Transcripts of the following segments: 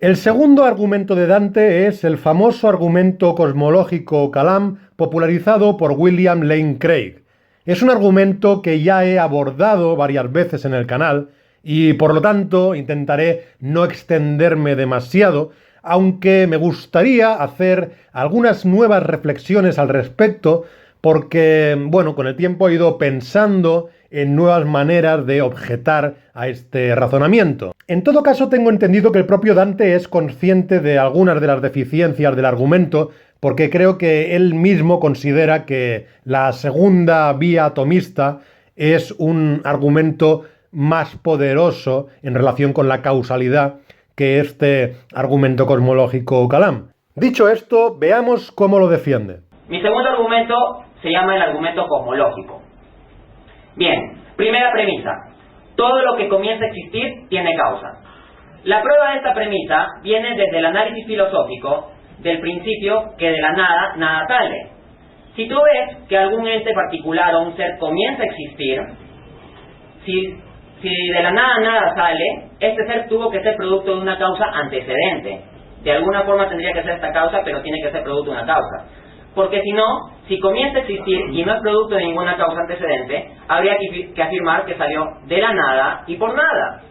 El segundo argumento de Dante es el famoso argumento cosmológico Kalam popularizado por William Lane Craig. Es un argumento que ya he abordado varias veces en el canal y por lo tanto intentaré no extenderme demasiado, aunque me gustaría hacer algunas nuevas reflexiones al respecto porque, bueno, con el tiempo he ido pensando en nuevas maneras de objetar a este razonamiento. En todo caso, tengo entendido que el propio Dante es consciente de algunas de las deficiencias del argumento, porque creo que él mismo considera que la segunda vía atomista es un argumento más poderoso en relación con la causalidad que este argumento cosmológico Kalam. Dicho esto, veamos cómo lo defiende. Mi segundo argumento se llama el argumento cosmológico. Bien, primera premisa. Todo lo que comienza a existir tiene causa. La prueba de esta premisa viene desde el análisis filosófico del principio que de la nada, nada sale. Si tú ves que algún ente particular o un ser comienza a existir, si de la nada nada sale, este ser tuvo que ser producto de una causa antecedente. De alguna forma tendría que ser esta causa, pero tiene que ser producto de una causa. Porque si no, si comienza a existir y no es producto de ninguna causa antecedente, habría que afirmar que salió de la nada y por nada,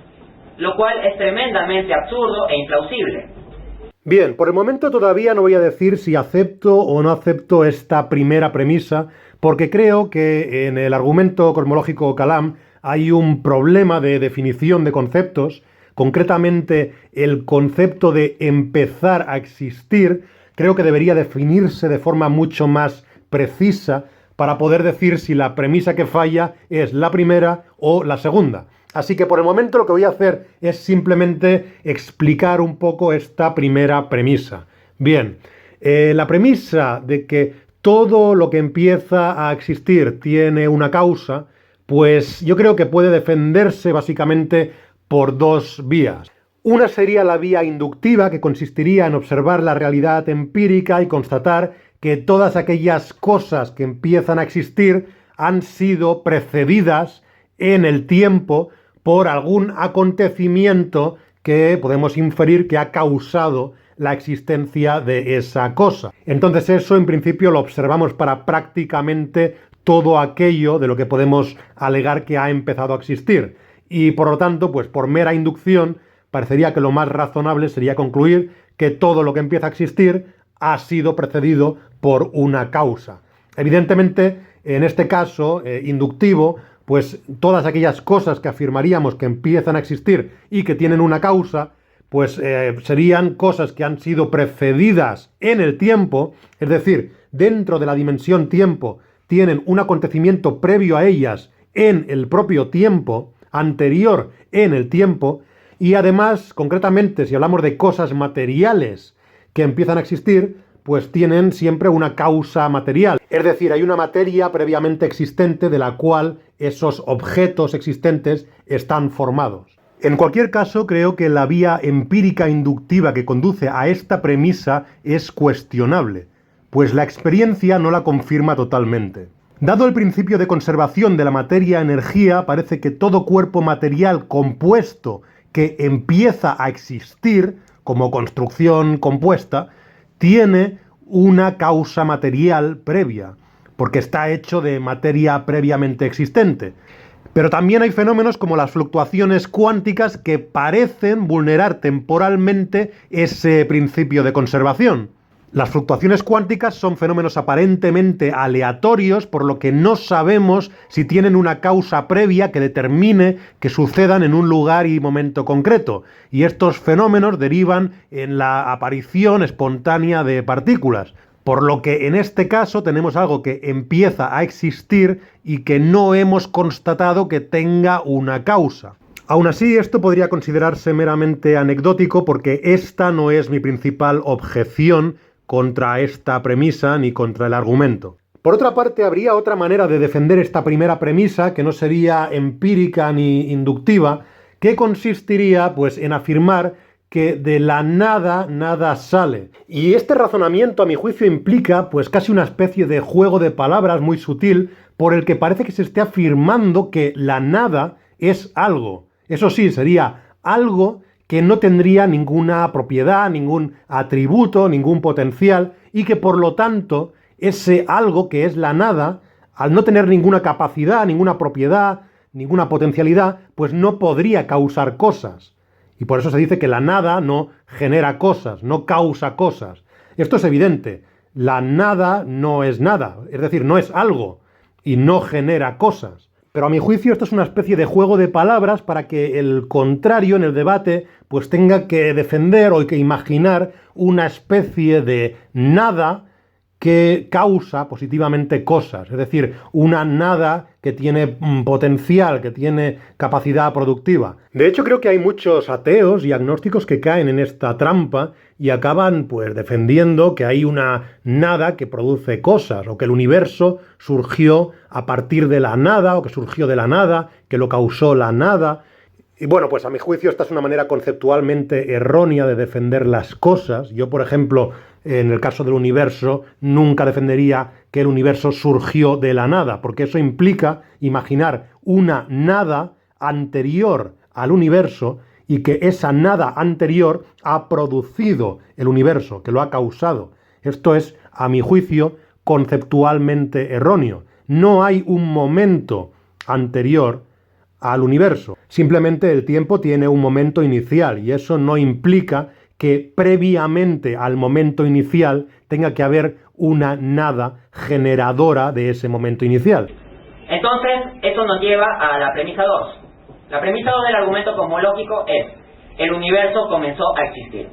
lo cual es tremendamente absurdo e implausible. Bien, por el momento todavía no voy a decir si acepto o no acepto esta primera premisa, porque creo que en el argumento cosmológico Kalam hay un problema de definición de conceptos, concretamente el concepto de empezar a existir. Creo que debería definirse de forma mucho más precisa para poder decir si la premisa que falla es la primera o la segunda. Así que por el momento lo que voy a hacer es simplemente explicar un poco esta primera premisa. Bien, la premisa de que todo lo que empieza a existir tiene una causa, pues yo creo que puede defenderse básicamente por dos vías. Una sería la vía inductiva, que consistiría en observar la realidad empírica y constatar que todas aquellas cosas que empiezan a existir han sido precedidas en el tiempo por algún acontecimiento que podemos inferir que ha causado la existencia de esa cosa. Entonces eso en principio lo observamos para prácticamente todo aquello de lo que podemos alegar que ha empezado a existir. Y por lo tanto, pues por mera inducción, parecería que lo más razonable sería concluir que todo lo que empieza a existir ha sido precedido por una causa. Evidentemente, en este caso inductivo, pues todas aquellas cosas que afirmaríamos que empiezan a existir y que tienen una causa, pues serían cosas que han sido precedidas en el tiempo, es decir, dentro de la dimensión tiempo, tienen un acontecimiento previo a ellas en el propio tiempo, anterior en el tiempo, y además, concretamente, si hablamos de cosas materiales que empiezan a existir, pues tienen siempre una causa material. Es decir, hay una materia previamente existente de la cual esos objetos existentes están formados. En cualquier caso, creo que la vía empírica inductiva que conduce a esta premisa es cuestionable, pues la experiencia no la confirma totalmente. Dado el principio de conservación de la materia-energía, parece que todo cuerpo material compuesto que empieza a existir como construcción compuesta tiene una causa material previa, porque está hecho de materia previamente existente. Pero también hay fenómenos como las fluctuaciones cuánticas que parecen vulnerar temporalmente ese principio de conservación. Las fluctuaciones cuánticas son fenómenos aparentemente aleatorios, por lo que no sabemos si tienen una causa previa que determine que sucedan en un lugar y momento concreto. Y estos fenómenos derivan en la aparición espontánea de partículas. Por lo que en este caso tenemos algo que empieza a existir y que no hemos constatado que tenga una causa. Aún así, esto podría considerarse meramente anecdótico porque esta no es mi principal objeción contra esta premisa ni contra el argumento. Por otra parte, habría otra manera de defender esta primera premisa, que no sería empírica ni inductiva, que consistiría pues en afirmar que de la nada, nada sale. Y este razonamiento, a mi juicio, implica pues casi una especie de juego de palabras muy sutil, por el que parece que se esté afirmando que la nada es algo. Eso sí, sería algo que no tendría ninguna propiedad, ningún atributo, ningún potencial, y que por lo tanto ese algo que es la nada, al no tener ninguna capacidad, ninguna propiedad, ninguna potencialidad, pues no podría causar cosas. Y por eso se dice que la nada no genera cosas, no causa cosas. Esto es evidente. La nada no es nada, es decir, no es algo y no genera cosas. Pero a mi juicio esto es una especie de juego de palabras para que el contrario en el debate pues tenga que defender o que imaginar una especie de nada que causa positivamente cosas, es decir, una nada que tiene potencial, que tiene capacidad productiva. De hecho, creo que hay muchos ateos y agnósticos que caen en esta trampa y acaban pues defendiendo que hay una nada que produce cosas, o que el universo surgió a partir de la nada, o que surgió de la nada, que lo causó la nada. Y bueno, pues a mi juicio esta es una manera conceptualmente errónea de defender las cosas. Yo, por ejemplo, en el caso del universo, nunca defendería que el universo surgió de la nada, porque eso implica imaginar una nada anterior al universo y que esa nada anterior ha producido el universo, que lo ha causado. Esto es, a mi juicio, conceptualmente erróneo. No hay un momento anterior al universo. Simplemente el tiempo tiene un momento inicial y eso no implica que previamente al momento inicial tenga que haber una nada generadora de ese momento inicial. Entonces, esto nos lleva a la premisa 2. La premisa 2 del argumento cosmológico es: el universo comenzó a existir.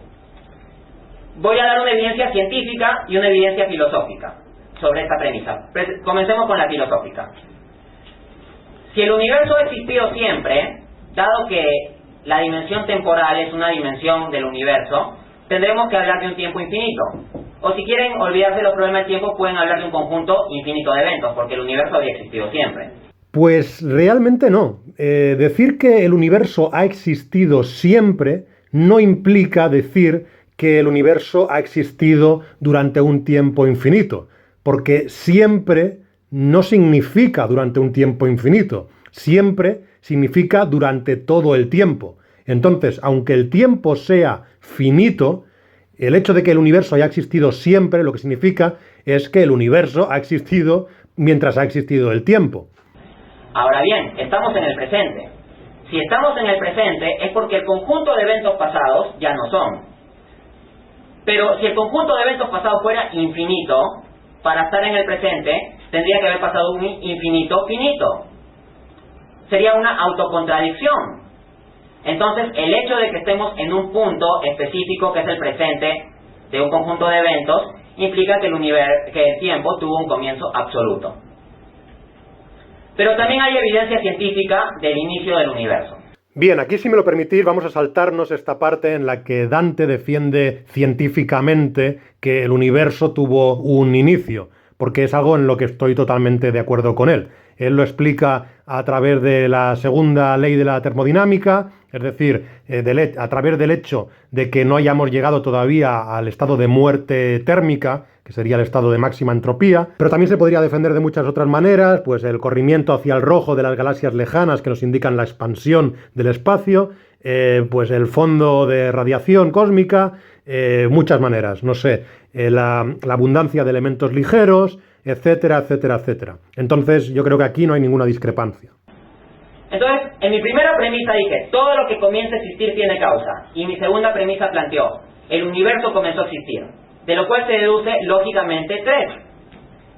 Voy a dar una evidencia científica y una evidencia filosófica sobre esta premisa. Comencemos con la filosófica. Si el universo ha existido siempre, dado que la dimensión temporal es una dimensión del universo, tendremos que hablar de un tiempo infinito. O si quieren olvidarse de los problemas del tiempo, pueden hablar de un conjunto infinito de eventos, porque el universo había existido siempre. Pues realmente no. Decir que el universo ha existido siempre no implica decir que el universo ha existido durante un tiempo infinito, porque siempre no significa durante un tiempo infinito, siempre significa durante todo el tiempo. Entonces, aunque el tiempo sea finito, el hecho de que el universo haya existido siempre, lo que significa es que el universo ha existido mientras ha existido el tiempo. Ahora bien, estamos en el presente. Si estamos en el presente es porque el conjunto de eventos pasados ya no son. Pero si el conjunto de eventos pasados fuera infinito, para estar en el presente tendría que haber pasado un infinito finito. Sería una autocontradicción. Entonces, el hecho de que estemos en un punto específico, que es el presente, de un conjunto de eventos, implica que el tiempo tuvo un comienzo absoluto. Pero también hay evidencia científica del inicio del universo. Bien, aquí, si me lo permitís, vamos a saltarnos esta parte en la que Dante defiende científicamente que el universo tuvo un inicio, porque es algo en lo que estoy totalmente de acuerdo con él. Él lo explica a través de la segunda ley de la termodinámica, es decir, a través del hecho de que no hayamos llegado todavía al estado de muerte térmica, que sería el estado de máxima entropía, pero también se podría defender de muchas otras maneras, pues el corrimiento hacia el rojo de las galaxias lejanas que nos indican la expansión del espacio, pues el fondo de radiación cósmica, muchas maneras, no sé, la abundancia de elementos ligeros, etcétera, etcétera, etcétera. Entonces, yo creo que aquí no hay ninguna discrepancia. Entonces, en mi primera premisa dije, todo lo que comienza a existir tiene causa. Y mi segunda premisa planteó, el universo comenzó a existir. De lo cual se deduce, lógicamente, 3.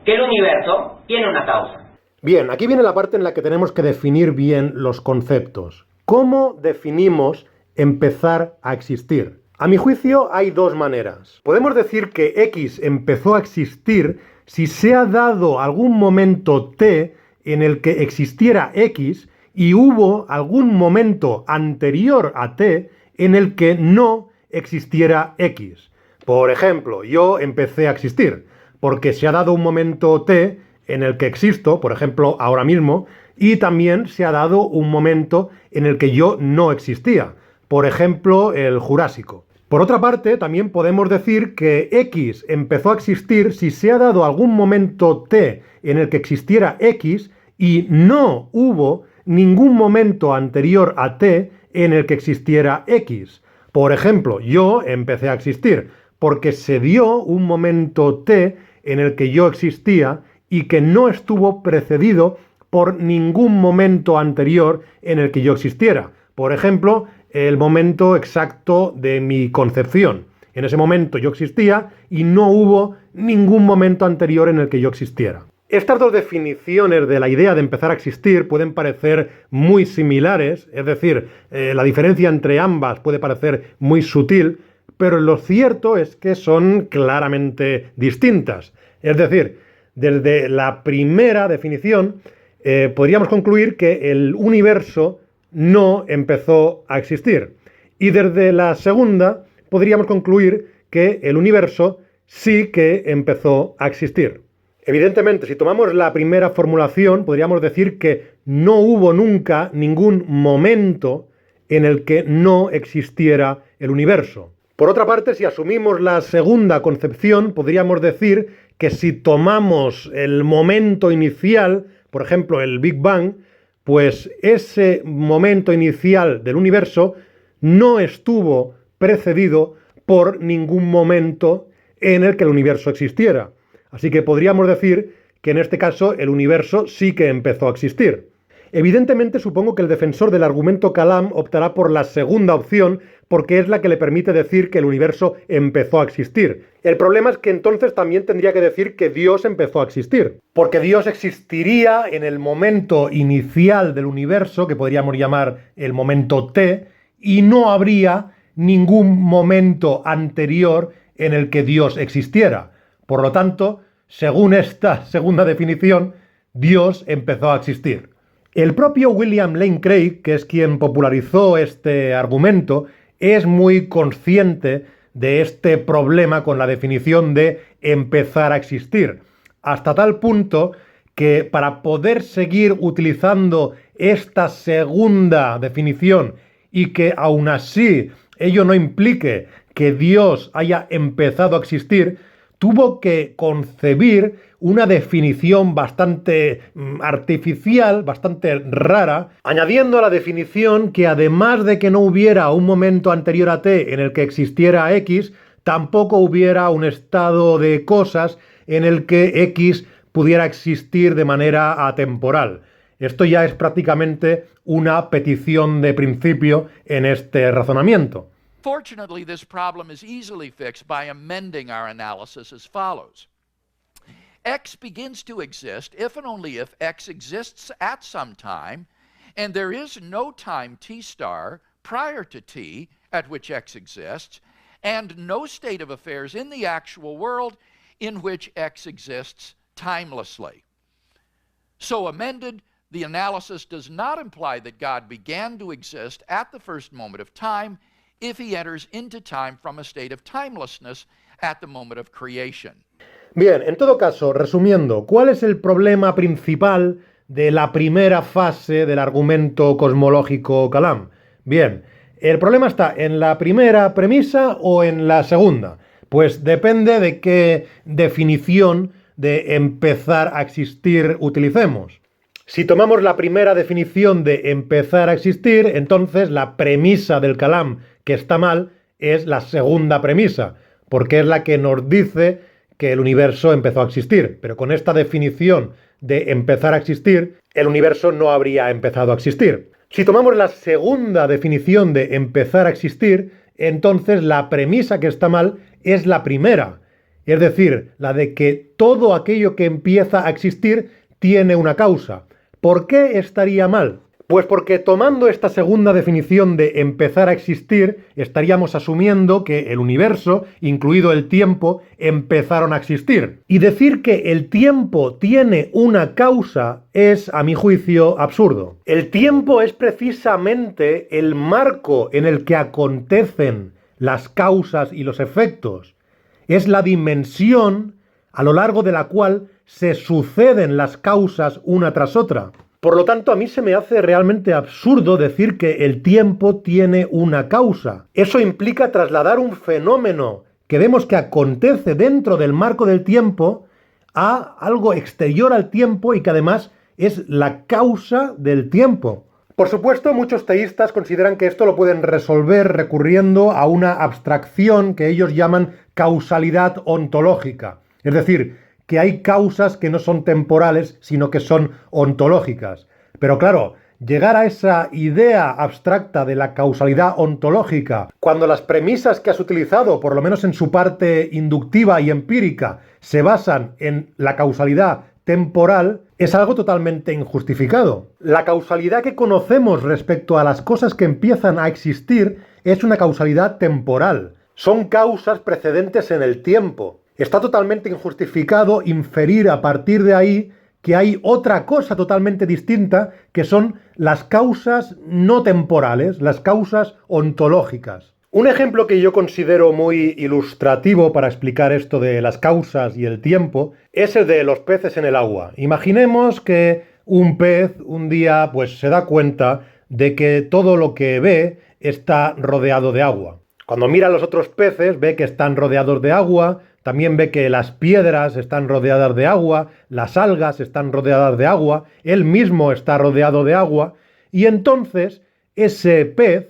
Que el universo tiene una causa. Bien, aquí viene la parte en la que tenemos que definir bien los conceptos. ¿Cómo definimos empezar a existir? A mi juicio, hay dos maneras. Podemos decir que X empezó a existir si se ha dado algún momento T en el que existiera X y hubo algún momento anterior a T en el que no existiera X. Por ejemplo, yo empecé a existir porque se ha dado un momento T en el que existo, por ejemplo, ahora mismo, y también se ha dado un momento en el que yo no existía, por ejemplo, el Jurásico. Por otra parte, también podemos decir que X empezó a existir si se ha dado algún momento T en el que existiera X y no hubo ningún momento anterior a T en el que existiera X. Por ejemplo, yo empecé a existir porque se dio un momento T en el que yo existía y que no estuvo precedido por ningún momento anterior en el que yo existiera. Por ejemplo, el momento exacto de mi concepción. En ese momento yo existía y no hubo ningún momento anterior en el que yo existiera. Estas dos definiciones de la idea de empezar a existir pueden parecer muy similares, es decir, la diferencia entre ambas puede parecer muy sutil, pero lo cierto es que son claramente distintas. Es decir, desde la primera definición podríamos concluir que el universo no empezó a existir. Y desde la segunda podríamos concluir que el universo sí que empezó a existir. Evidentemente, si tomamos la primera formulación, podríamos decir que no hubo nunca ningún momento en el que no existiera el universo. Por otra parte, si asumimos la segunda concepción, podríamos decir que si tomamos el momento inicial, por ejemplo, el Big Bang, pues ese momento inicial del universo no estuvo precedido por ningún momento en el que el universo existiera. Así que podríamos decir que en este caso el universo sí que empezó a existir. Evidentemente supongo que el defensor del argumento Kalam optará por la segunda opción porque es la que le permite decir que el universo empezó a existir. El problema es que entonces también tendría que decir que Dios empezó a existir, porque Dios existiría en el momento inicial del universo, que podríamos llamar el momento T, y no habría ningún momento anterior en el que Dios existiera. Por lo tanto, según esta segunda definición, Dios empezó a existir. El propio William Lane Craig, que es quien popularizó este argumento, es muy consciente de este problema con la definición de empezar a existir, hasta tal punto que para poder seguir utilizando esta segunda definición y que aún así ello no implique que Dios haya empezado a existir, tuvo que concebir una definición bastante artificial, bastante rara, añadiendo a la definición que además de que no hubiera un momento anterior a T en el que existiera X, tampoco hubiera un estado de cosas en el que X pudiera existir de manera atemporal. Esto ya es prácticamente una petición de principio en este razonamiento. Fortunately, this problem is easily fixed by amending our analysis as follows. X begins to exist if and only if X exists at some time, and there is no time t star prior to t at which X exists, and no state of affairs in the actual world in which X exists timelessly. So amended, the analysis does not imply that God began to exist at the first moment of time if he enters into time from a state of timelessness at the moment of creation. Bien, en todo caso, resumiendo, ¿cuál es el problema principal de la primera fase del argumento cosmológico Kalam? Bien, ¿el problema está en la primera premisa o en la segunda? Pues depende de qué definición de empezar a existir utilicemos. Si tomamos la primera definición de empezar a existir, entonces la premisa del Kalam que está mal es la segunda premisa, porque es la que nos dice que el universo empezó a existir. Pero con esta definición de empezar a existir, el universo no habría empezado a existir. Si tomamos la segunda definición de empezar a existir, entonces la premisa que está mal es la primera, es decir, la de que todo aquello que empieza a existir tiene una causa. ¿Por qué estaría mal? Pues porque tomando esta segunda definición de empezar a existir, estaríamos asumiendo que el universo, incluido el tiempo, empezaron a existir. Y decir que el tiempo tiene una causa es, a mi juicio, absurdo. El tiempo es precisamente el marco en el que acontecen las causas y los efectos. Es la dimensión a lo largo de la cual se suceden las causas una tras otra. Por lo tanto, a mí se me hace realmente absurdo decir que el tiempo tiene una causa. Eso implica trasladar un fenómeno que vemos que acontece dentro del marco del tiempo a algo exterior al tiempo y que además es la causa del tiempo. Por supuesto, muchos teístas consideran que esto lo pueden resolver recurriendo a una abstracción que ellos llaman causalidad ontológica. Es decir, que hay causas que no son temporales, sino que son ontológicas. Pero claro, llegar a esa idea abstracta de la causalidad ontológica, cuando las premisas que has utilizado, por lo menos en su parte inductiva y empírica, se basan en la causalidad temporal, es algo totalmente injustificado. La causalidad que conocemos respecto a las cosas que empiezan a existir es una causalidad temporal. Son causas precedentes en el tiempo. Está totalmente injustificado inferir a partir de ahí que hay otra cosa totalmente distinta, que son las causas no temporales, las causas ontológicas. Un ejemplo que yo considero muy ilustrativo para explicar esto de las causas y el tiempo es el de los peces en el agua. Imaginemos que un pez un día pues se da cuenta de que todo lo que ve está rodeado de agua. Cuando mira a los otros peces ve que están rodeados de agua, también ve que las piedras están rodeadas de agua, las algas están rodeadas de agua, él mismo está rodeado de agua, y entonces ese pez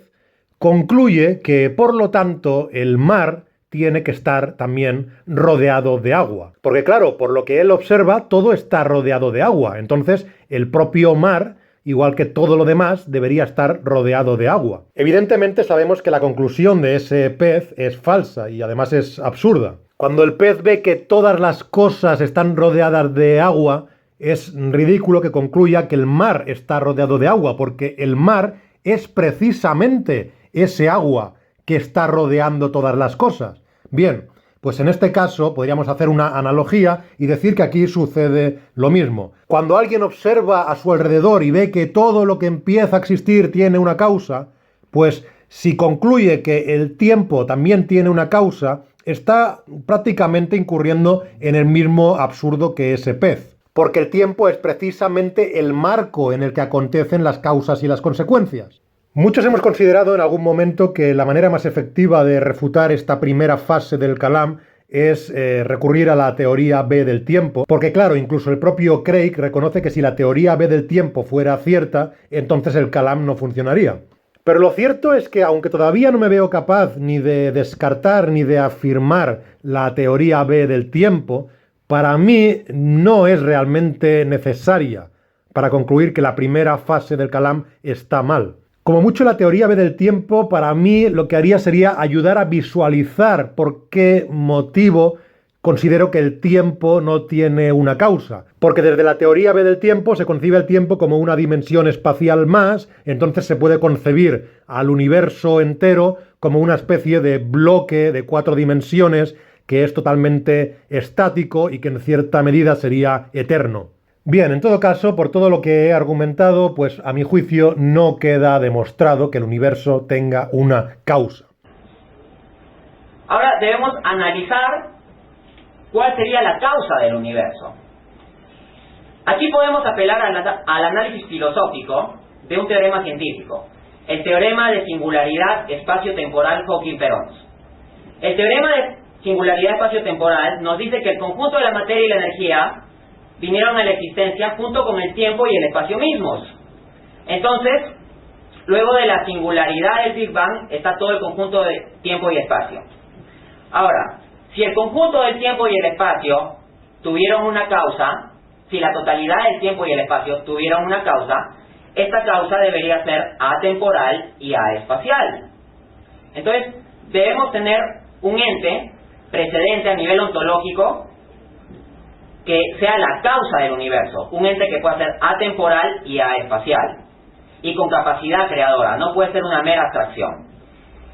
concluye que, por lo tanto, el mar tiene que estar también rodeado de agua. Porque claro, por lo que él observa, todo está rodeado de agua. Entonces, el propio mar, igual que todo lo demás, debería estar rodeado de agua. Evidentemente sabemos que la conclusión de ese pez es falsa y además es absurda. Cuando el pez ve que todas las cosas están rodeadas de agua, es ridículo que concluya que el mar está rodeado de agua, porque el mar es precisamente ese agua que está rodeando todas las cosas. Bien, pues en este caso podríamos hacer una analogía y decir que aquí sucede lo mismo. Cuando alguien observa a su alrededor y ve que todo lo que empieza a existir tiene una causa, pues si concluye que el tiempo también tiene una causa, está prácticamente incurriendo en el mismo absurdo que ese pez. Porque el tiempo es precisamente el marco en el que acontecen las causas y las consecuencias. Muchos hemos considerado en algún momento que la manera más efectiva de refutar esta primera fase del Kalam es recurrir a la teoría B del tiempo, porque claro, incluso el propio Craig reconoce que si la teoría B del tiempo fuera cierta, entonces el Kalam no funcionaría. Pero lo cierto es que, aunque todavía no me veo capaz ni de descartar ni de afirmar la teoría B del tiempo, para mí no es realmente necesaria para concluir que la primera fase del Kalam está mal. Como mucho la teoría B del tiempo, para mí lo que haría sería ayudar a visualizar por qué motivo considero que el tiempo no tiene una causa. Porque desde la teoría B del tiempo se concibe el tiempo como una dimensión espacial más, entonces se puede concebir al universo entero como una especie de bloque de 4 dimensiones que es totalmente estático y que en cierta medida sería eterno. Bien, en todo caso, por todo lo que he argumentado, pues a mi juicio no queda demostrado que el universo tenga una causa. Ahora debemos analizar cuál sería la causa del universo. Aquí podemos apelar al análisis filosófico de un teorema científico, el teorema de singularidad espacio-temporal Hawking-Perons. El teorema de singularidad espacio-temporal nos dice que el conjunto de la materia y la energía vinieron a la existencia junto con el tiempo y el espacio mismos. Entonces, luego de la singularidad del Big Bang está todo el conjunto de tiempo y espacio. Ahora, si el conjunto del tiempo y el espacio tuvieron una causa, si la totalidad del tiempo y el espacio tuvieron una causa, esta causa debería ser atemporal y aespacial. Entonces, debemos tener un ente precedente a nivel ontológico que sea la causa del universo, un ente que pueda ser atemporal y aespacial, y con capacidad creadora, no puede ser una mera abstracción.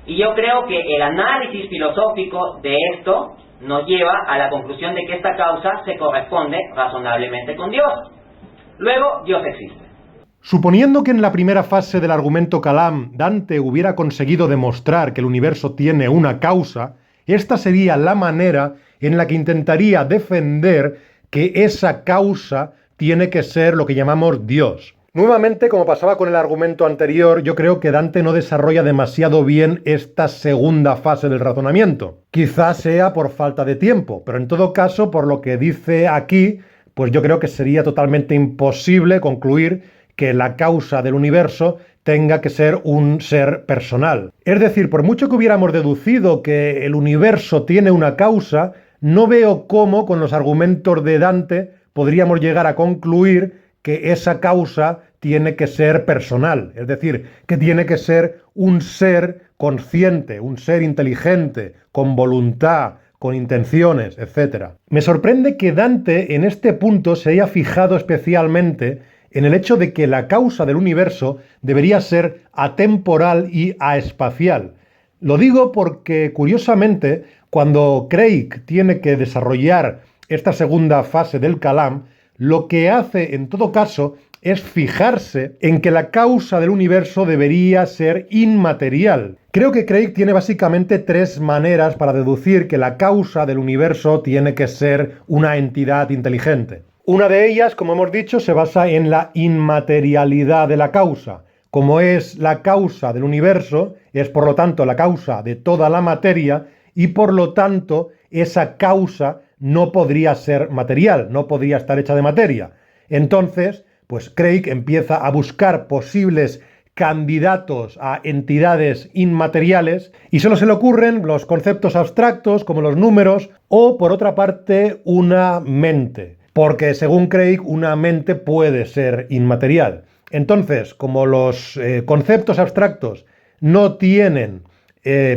Y yo creo que el análisis filosófico de esto nos lleva a la conclusión de que esta causa se corresponde razonablemente con Dios. Luego, Dios existe. Suponiendo que en la primera fase del argumento Kalam Dante hubiera conseguido demostrar que el universo tiene una causa, esta sería la manera en la que intentaría defender que esa causa tiene que ser lo que llamamos Dios. Nuevamente, como pasaba con el argumento anterior, yo creo que Dante no desarrolla demasiado bien esta segunda fase del razonamiento. Quizás sea por falta de tiempo, pero en todo caso, por lo que dice aquí, pues yo creo que sería totalmente imposible concluir que la causa del universo tenga que ser un ser personal. Es decir, por mucho que hubiéramos deducido que el universo tiene una causa, no veo cómo con los argumentos de Dante podríamos llegar a concluir que esa causa tiene que ser personal, es decir, que tiene que ser un ser consciente, un ser inteligente, con voluntad, con intenciones, etc. Me sorprende que Dante en este punto se haya fijado especialmente en el hecho de que la causa del universo debería ser atemporal y aespacial. Lo digo porque, curiosamente, cuando Craig tiene que desarrollar esta segunda fase del Kalam, lo que hace en todo caso es fijarse en que la causa del universo debería ser inmaterial. Creo que Craig tiene básicamente tres maneras para deducir que la causa del universo tiene que ser una entidad inteligente. Una de ellas, como hemos dicho, se basa en la inmaterialidad de la causa. Como es la causa del universo, es por lo tanto la causa de toda la materia y por lo tanto esa causa no podría ser material, no podría estar hecha de materia. Entonces, pues Craig empieza a buscar posibles candidatos a entidades inmateriales y solo se le ocurren los conceptos abstractos como los números o, por otra parte, una mente. Porque, según Craig, una mente puede ser inmaterial. Entonces, como los conceptos abstractos no tienen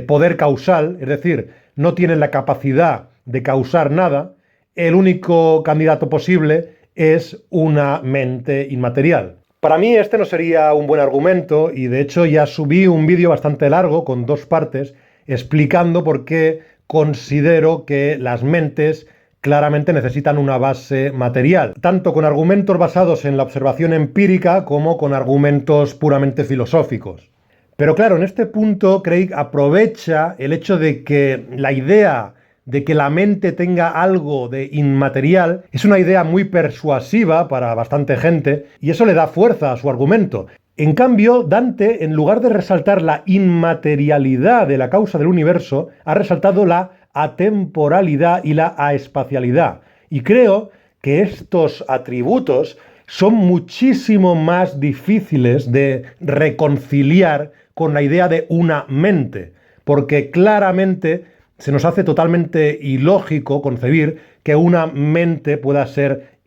poder causal, es decir, no tienen la capacidad de causar nada, el único candidato posible es una mente inmaterial. Para mí este no sería un buen argumento y de hecho ya subí un vídeo bastante largo con 2 partes explicando por qué considero que las mentes claramente necesitan una base material, tanto con argumentos basados en la observación empírica como con argumentos puramente filosóficos. Pero claro, en este punto Craig aprovecha el hecho de que la idea de que la mente tenga algo de inmaterial es una idea muy persuasiva para bastante gente y eso le da fuerza a su argumento. En cambio, Dante, en lugar de resaltar la inmaterialidad de la causa del universo, ha resaltado la atemporalidad y la aespacialidad. Y creo que estos atributos son muchísimo más difíciles de reconciliar con la idea de una mente, porque claramente se nos hace totalmente ilógico concebir que una mente pueda ser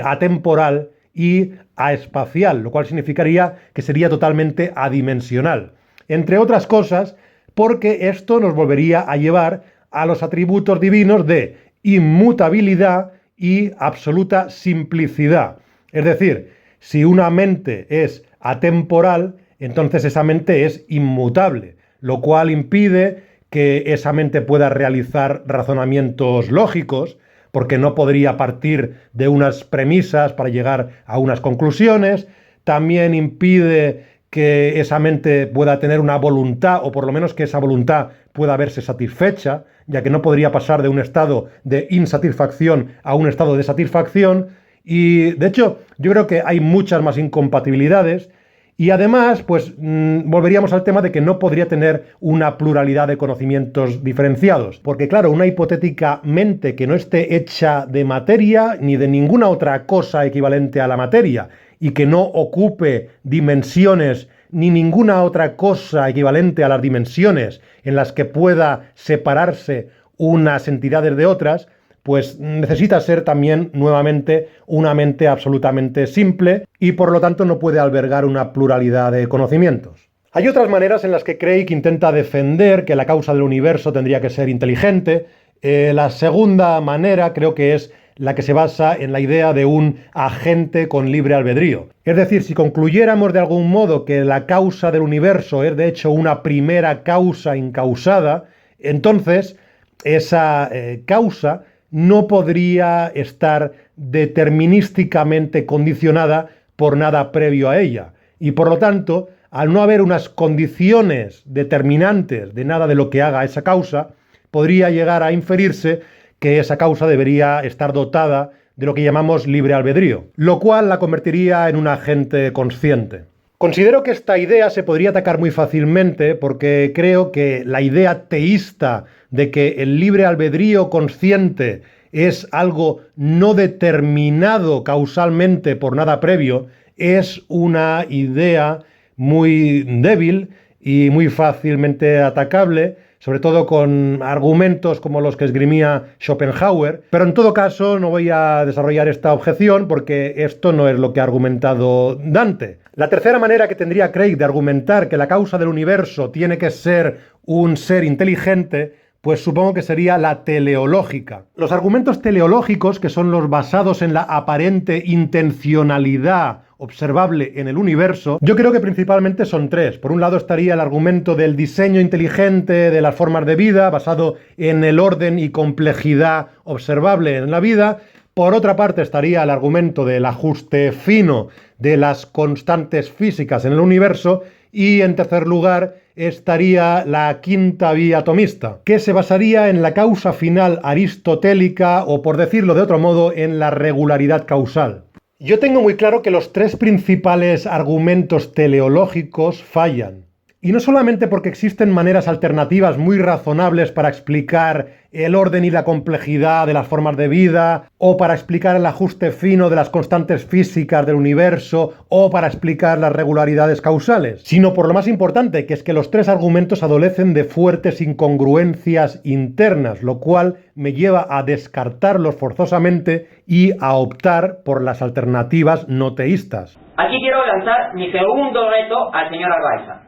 atemporal y aespacial, lo cual significaría que sería totalmente adimensional. Entre otras cosas, porque esto nos volvería a llevar a los atributos divinos de inmutabilidad y absoluta simplicidad. Es decir, si una mente es atemporal, entonces esa mente es inmutable, lo cual impide que esa mente pueda realizar razonamientos lógicos, porque no podría partir de unas premisas para llegar a unas conclusiones. También impide que esa mente pueda tener una voluntad, o por lo menos que esa voluntad pueda verse satisfecha, ya que no podría pasar de un estado de insatisfacción a un estado de satisfacción. Y, de hecho, yo creo que hay muchas más incompatibilidades. Y además, pues volveríamos al tema de que no podría tener una pluralidad de conocimientos diferenciados. Porque claro, una hipotética mente que no esté hecha de materia ni de ninguna otra cosa equivalente a la materia y que no ocupe dimensiones ni ninguna otra cosa equivalente a las dimensiones en las que pueda separarse unas entidades de otras, pues necesita ser también nuevamente una mente absolutamente simple y por lo tanto no puede albergar una pluralidad de conocimientos. Hay otras maneras en las que Craig intenta defender que la causa del universo tendría que ser inteligente. La segunda manera creo que es la que se basa en la idea de un agente con libre albedrío. Es decir, si concluyéramos de algún modo que la causa del universo es de hecho una primera causa incausada, entonces esa causa no podría estar determinísticamente condicionada por nada previo a ella. Y por lo tanto, al no haber unas condiciones determinantes de nada de lo que haga esa causa, podría llegar a inferirse que esa causa debería estar dotada de lo que llamamos libre albedrío, lo cual la convertiría en un agente consciente. Considero que esta idea se podría atacar muy fácilmente porque creo que la idea teísta de que el libre albedrío consciente es algo no determinado causalmente por nada previo, es una idea muy débil y muy fácilmente atacable, sobre todo con argumentos como los que esgrimía Schopenhauer, pero en todo caso no voy a desarrollar esta objeción porque esto no es lo que ha argumentado Dante. La tercera manera que tendría Craig de argumentar que la causa del universo tiene que ser un ser inteligente, pues supongo que sería la teleológica. Los argumentos teleológicos, que son los basados en la aparente intencionalidad observable en el universo, yo creo que principalmente son tres. Por un lado estaría el argumento del diseño inteligente de las formas de vida, basado en el orden y complejidad observable en la vida. Por otra parte estaría el argumento del ajuste fino de las constantes físicas en el universo. Y en tercer lugar estaría la quinta vía atomista, que se basaría en la causa final aristotélica o, por decirlo de otro modo, en la regularidad causal. Yo tengo muy claro que los tres principales argumentos teleológicos fallan. Y no solamente porque existen maneras alternativas muy razonables para explicar el orden y la complejidad de las formas de vida, o para explicar el ajuste fino de las constantes físicas del universo, o para explicar las regularidades causales, sino por lo más importante, que es que los tres argumentos adolecen de fuertes incongruencias internas, lo cual me lleva a descartarlos forzosamente y a optar por las alternativas no teístas. Aquí quiero lanzar mi segundo reto al señor Arbaiza.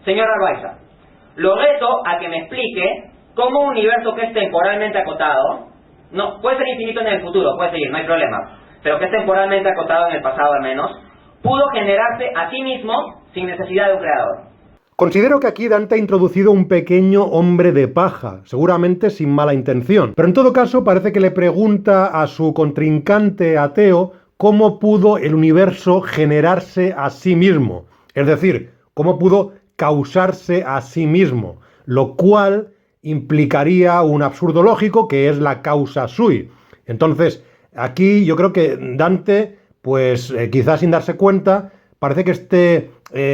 Señor Arbaiza, lo reto a que me explique cómo un universo que es temporalmente acotado, no, puede ser infinito en el futuro, puede seguir, no hay problema, pero que es temporalmente acotado en el pasado al menos, pudo generarse a sí mismo sin necesidad de un creador. Considero que aquí Dante ha introducido un pequeño hombre de paja, seguramente sin mala intención, pero en todo caso parece que le pregunta a su contrincante ateo cómo pudo el universo generarse a sí mismo, es decir, cómo pudo causarse a sí mismo, lo cual implicaría un absurdo lógico que es la causa sui. Entonces, aquí yo creo que Dante, pues quizás sin darse cuenta, parece que esté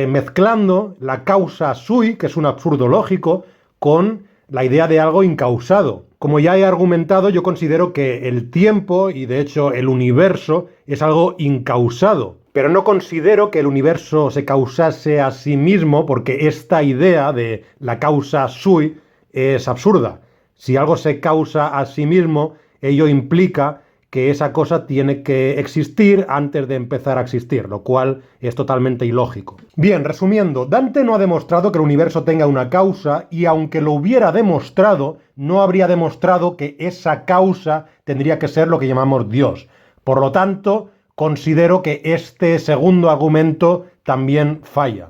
mezclando la causa sui, que es un absurdo lógico, con la idea de algo incausado. Como ya he argumentado, yo considero que el tiempo, y de hecho el universo, es algo incausado. Pero no considero que el universo se causase a sí mismo, porque esta idea de la causa sui es absurda. Si algo se causa a sí mismo, ello implica que esa cosa tiene que existir antes de empezar a existir, lo cual es totalmente ilógico. Bien, resumiendo, Dante no ha demostrado que el universo tenga una causa, y aunque lo hubiera demostrado, no habría demostrado que esa causa tendría que ser lo que llamamos Dios. Por lo tanto, considero que este segundo argumento también falla.